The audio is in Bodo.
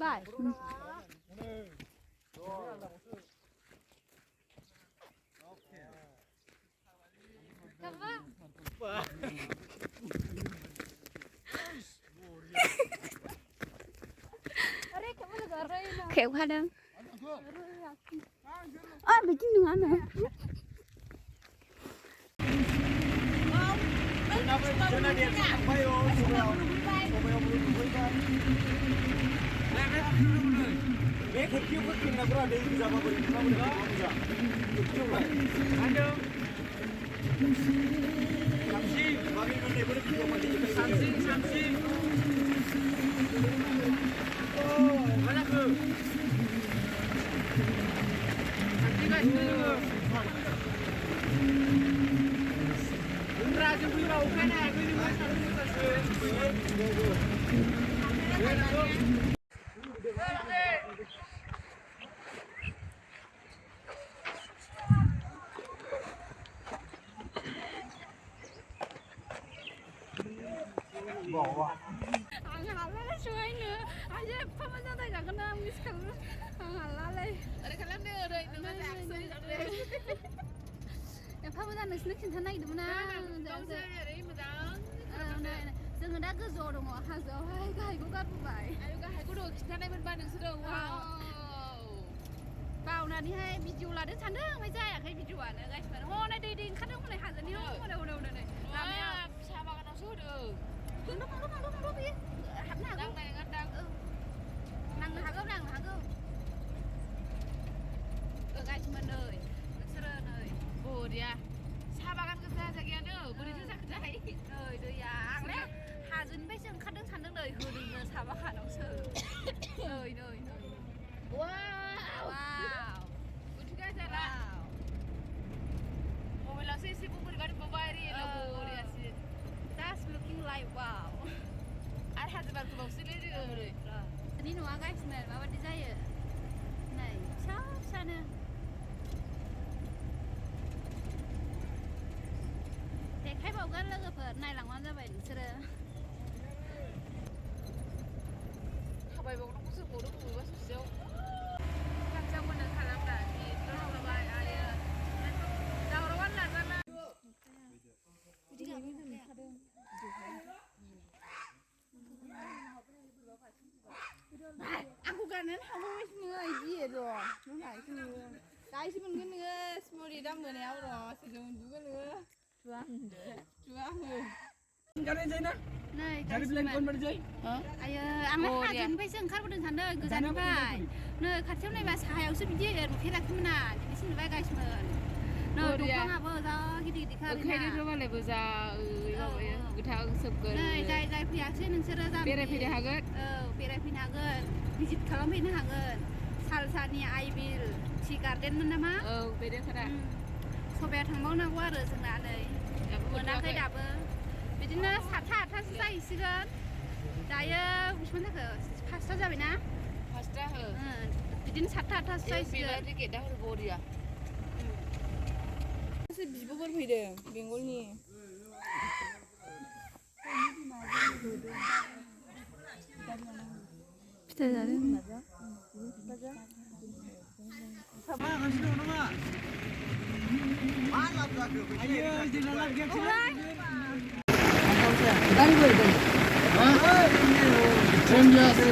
Bye. Khéo kadang. Bikin dengan mana? Ang halal suai nữa, aja pemain tadi nak kena miskan, ang halal leh. Ada kalau ni ada itu macam aksi ada. Yang pemain nak sini kita nak itu mana? Jauh saya ada ini macam. Jangan dah kerja dong, hasil hai kai aku kan buat. Ayo kai aku dong kita nak berban yang sudah wow. Kau nanti hai biju lah dia sana, macam ya kai biju ada guys. Oh nanti di kadang mana hasil ni, udah ni. Ramai siapa kan sudah. Lúc đi. Hẳn nào đang này đang năng hả gấu guys mình ơi sơ ơi bồ đi à sao bà con cứ ra kia nữa bồ đi chứ ra đây ơi đời à ăn đấy hà duyên bây giờ khát nước sắn nước đời hư đi nữa sao bà khát nóng sờ ơi wow bồ chú cái là bồ là xí bồ đi cái bồ bay đi là bồ đi à xí that's looking like wow. I had to back to sini dulu. Ini nuang guys, men, bawa di saya. Này, sao sana? Để khai bảo gan lơ phở này là ngon ra vậy, sơ. Học bài bóng nó cũng sức bổ được mùi quá sụt siêu. Làm sao con được khả năng là thì tôi học là bài ai đào nó ăn là ra là. Aku kan kamu semua iya dong. Nggak itu. Kai sih mungkin nggak semua di dalam mana ya bro. Sejauh juga nggak. Juang. Kalau ini na. Này, cái gì mà? Ai ăn nó khát chân bây giờ khát bữa thằng đời cứ dán vai. Nơi khát trong này bà xài ông xin gì thế là không nào. Thì xin vai guys mà. Nơi đúng không à bơ ra cái gì thì khát. Cái này thôi mà lại bơ ra cái thằng sập cờ. Nơi dai phía trên nó sẽ ra. Bere phía haget. Bere phía haget. Visit kalau phía haget. Salsanya I will. Tea garden mana mah? Beda kada. Sobat thằng nào qua rồi sừng này. Vừa nãy thấy đạp बिदिनो साथा जाहैसिगोन दायो बिसिबां जाखो फासथा जाबाय ना फासथा बिदिनो साथा जाहैसिगोन टिकेट हर बरिया एसे बिब'फोर फैदों बेंगलनि फिथाइ जादों मा गासिनो नामा मा लाब जाखो आयो जोंना लाब गैया Hah? Trem biasa.